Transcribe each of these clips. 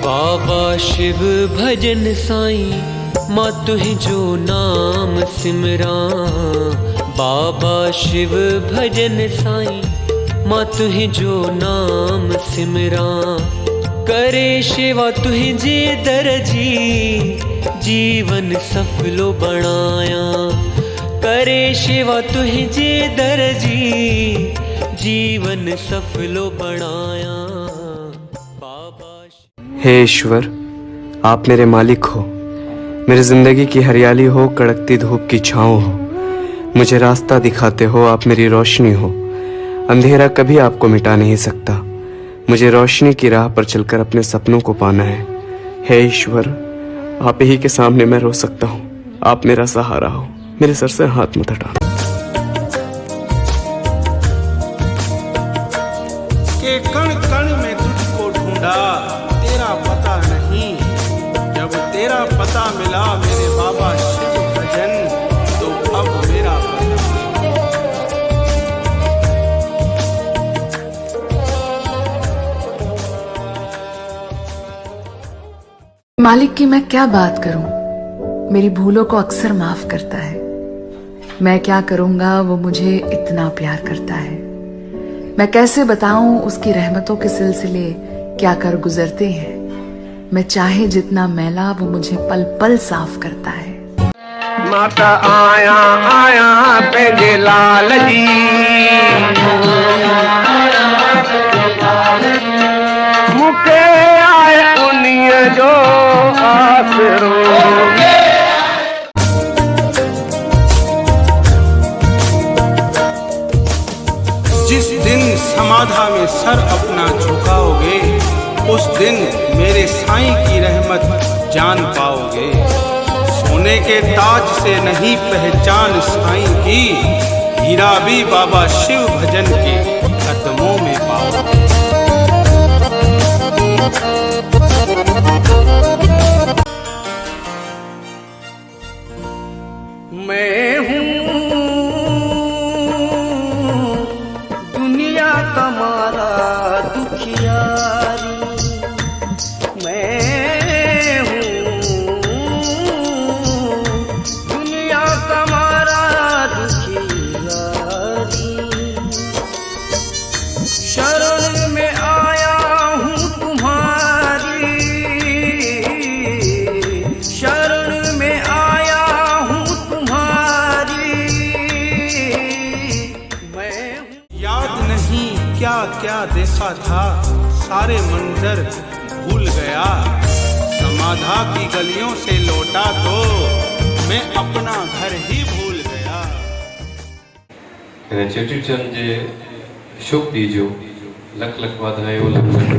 बाबा शिव भजन साईं, मां तुहि जो नाम सिमरां। बाबा शिव भजन साईं, मां तुहि जो नाम सिमरां। करे शेवा तुहिंजे दर जी, जीवन सफलो बणाया। करे शेवा तुहिंजे दर जी, जीवन सफलो बणाया। हे ईश्वर, आप मेरे मालिक हो। मेरी जिंदगी की हरियाली हो, कड़कती धूप की छाँव हो। मुझे रास्ता दिखाते हो, आप मेरी रोशनी हो। अंधेरा कभी आपको मिटा नहीं सकता। मुझे रोशनी की राह पर चलकर अपने सपनों को पाना है। हे ईश्वर, आप ही के सामने मैं रो सकता हूँ। आप मेरा सहारा हो, मेरे सर से हाथ मत हटाना। के कण कण में तुझको ढूंढा, तेरा पता नहीं। जब तेरा पता मिला मेरे बाबा शिव भजन, तो अब मेरा पता। मालिक की मैं क्या बात करूं, मेरी भूलों को अक्सर माफ करता है। मैं क्या करूंगा, वो मुझे इतना प्यार करता है। मैं कैसे बताऊं उसकी रहमतों के सिलसिले क्या कर गुजरते हैं। मैं चाहे जितना मैला, वो मुझे पल पल साफ करता है। माता आया आया पंहिंजे लाल जी, मूंखे आया उन्हीअ जो आसरो। जिस दिन समाधा में सर अपना झुकाओगे, उस दिन मेरे साईं की रहमत जान पाओगे। सोने के ताज से नहीं पहचान साईं की, हीरा भी बाबा शिव भजन के कदमों में पाओगे। मैं हूँ दुनिया का मारा दुखियारी। मैं हूँ दुनिया का मारा दुखियारी। शरण में आया हूँ तुम्हारी, शरण में आया हूँ तुम्हारी। मैं याद नहीं क्या क्या देखा था, सारे मंजर भूल गया। समाधा की गलियों से लौटा तो मैं अपना घर ही भूल गया। चेटीचंड जे शुभ ॾींहं जो लख लख वाधायूं, लख लख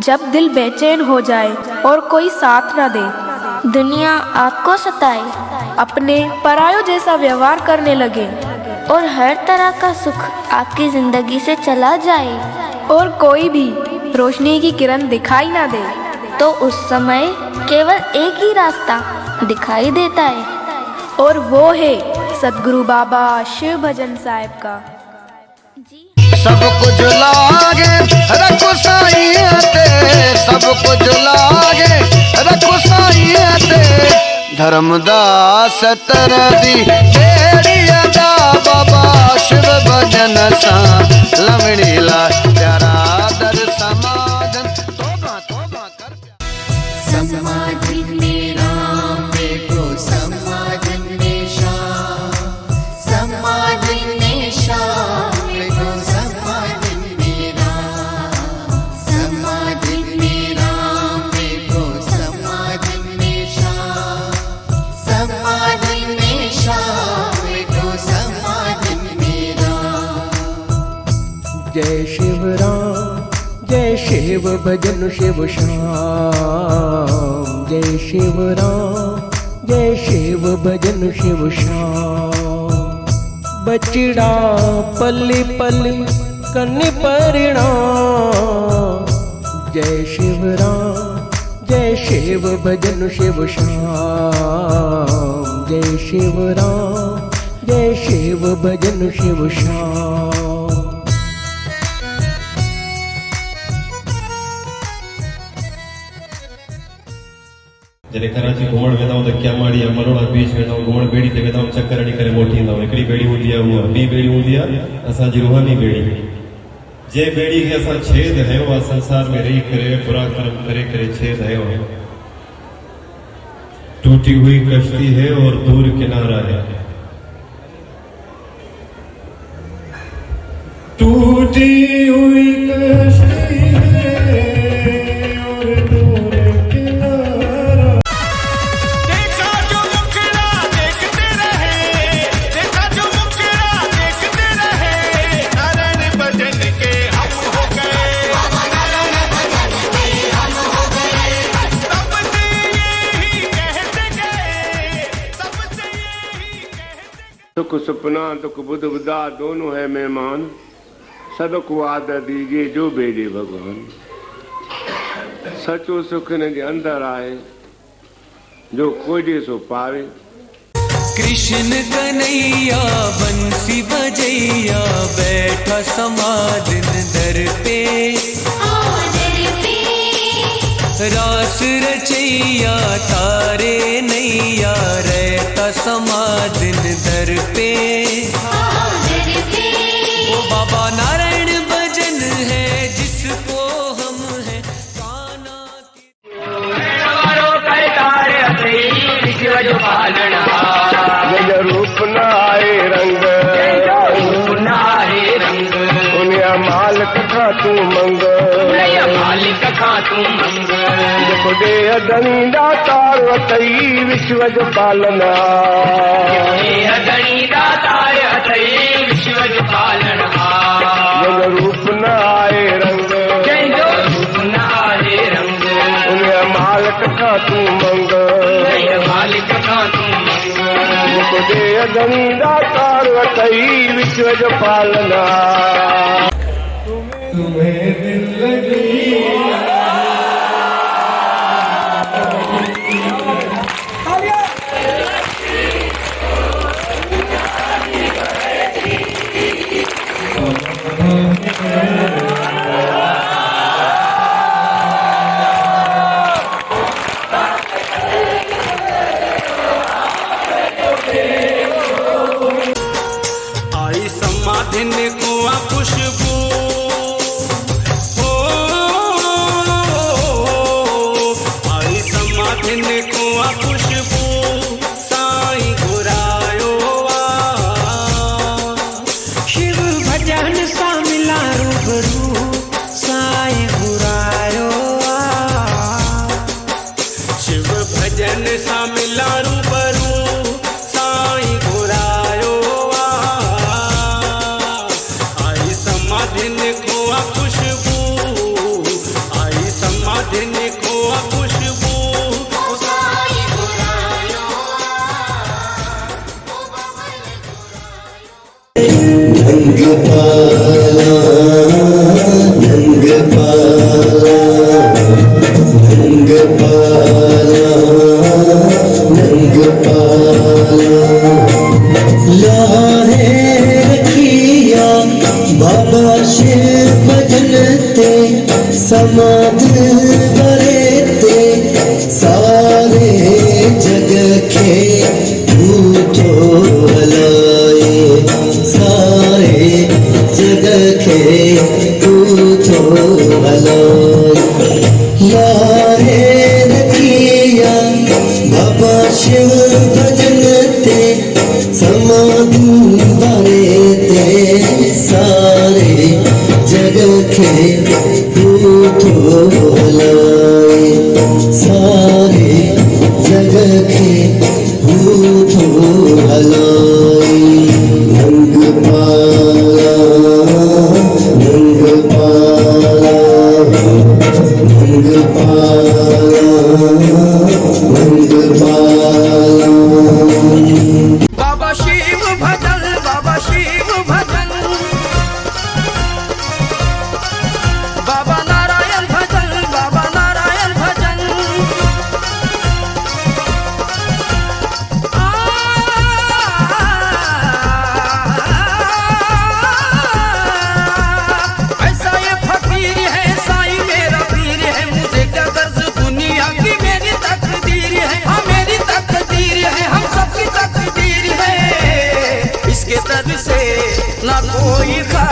जब दिल बेचैन हो जाए और कोई साथ ना दे, दुनिया आपको सताए, अपने परायों जैसा व्यवहार करने लगे और हर तरह का सुख आपकी जिंदगी से चला जाए, और कोई भी रोशनी की किरण दिखाई ना दे, तो उस समय केवल एक ही रास्ता दिखाई देता है, और वो है सदगुरु बाबा शिव भजन साहिब का। सब कुछ लागे रखो साईं ते, सब कुछ लागे रखो साईं ते, धर्मदास तरदी केड़ी अदा बाबा शिव भजन सा लमड़ी ला प्यारा दर समाधन तोबा तोबा कर समाधि में राम देखो समाधि में श्याम, समाधि में श्याम देखो समाधि में राम, समाधि में राम देखो समाधि में श्याम, समाधि में श्याम देखो समाधि में राम। जय शिव राम जय शिव भजन शिव श्याम, जय शिव राम जय शिव भजन शिव श्याम। बचड़ा पली पली कन्नी परिणाम, जय शिव राम जय शिव भजन शिव श्याम, जय शिव राम जय शिव भजन शिव श्याम। जॾहिं कराची घुमण वेंदा आहियूं त क्यामाड़ी या मरोड़ा बीच वेंदा आहियूं, घुमण ॿेड़ी ते वेंदा आहियूं, चकर हणी करे मोटी ईंदा आहियूं। हिकिड़ी ॿेड़ी हूंदी आहे, उहा ॿी ॿेड़ी हूंदी आहे असांजी रूहानी ॿेड़ी। जे ॿेड़ी खे असां छेद हयो आहे, संसार में रही करे बुरा कर्म करे करे छेद हयो है, टूटी हुई कश्ती है और दूर किनारा है, टूटी हुई कश्ती है और दूर किनारा। देखा जो मुखड़ा देखते रहे, देखा जो मुखड़ा देखते रहे, नारायण भजन के हम हो गए, नारायण भजन के हम हो गए। सबसे यही कहते गए, सबसे यही कहते। सुख सपना दुख बुध बुदा दोनों है मेहमान, सदुख वाद दीजिए जो भेजे भगवान। सचो सुख इन जे अंदर आए, जो खोजे सो पावे। कृष्ण कन्हैया बंसी बजैया, बैठा समाधिन दर पे, रास रचैया तारे नैया, रहता समाधिन दर पे। ओ बाबा नारायण भजन है जिसको हम है काना की। जय रूप न आए रंग, उन्हें मालिक खा तू मंग, खुदे अदनी दातार वतई विश्व जो पालना, जय रूप न आए रंग, उन्हें मालिक खा तू मंग, खुदे अदनी दातार वतई विश्व जो पालना। तुम्हें दिल लगी आई समाधि ने कुआं खुशबू, हो पाला नंग पाला नंग पाला लाहे रखिया बाबा शिव भजनते समाधि बरेते सारे जग के पूछो भलाए सारे जग के पूछो भलाए यारे रखिया बाबा शिव भजनते समाधि बरेते सारे जग के पूछो भलाए सारे जग के पूछो भलाए नंग पाला नंग पाला नंग पाला नंग पाला बाबा शिव भजन बाबा शिव भजन बाबा नारायण भजन बाबा नारायण भजन ऐसा ये फकीर है साईं मेरा पीर है मुझे क्या गर्ज दुनिया की मेरी तकदीर है हाँ मेरी तकदीर है हम सबकी तकदीर है इसके दर से ना कोई खा